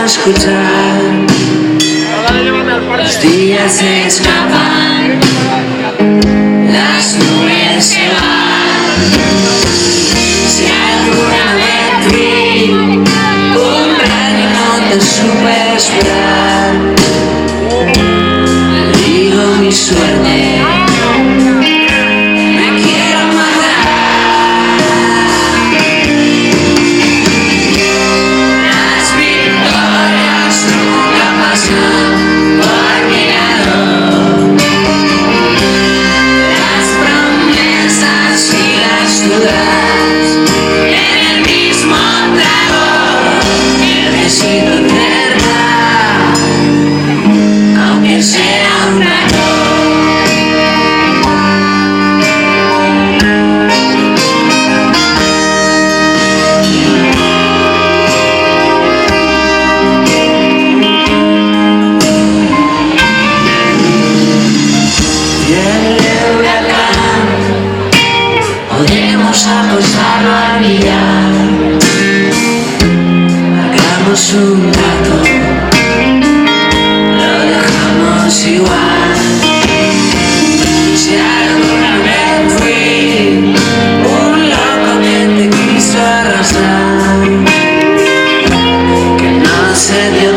a escuchar. Los días se escapan, las nubes se van. Si alguna vez vi un rayo y no te supe esperar, digo mi suerte. Podemos acostarlo a mirar, hagamos un rato, lo dejamos igual. Si alguna vez fui un loco que te quiso arrastrar, que no se dio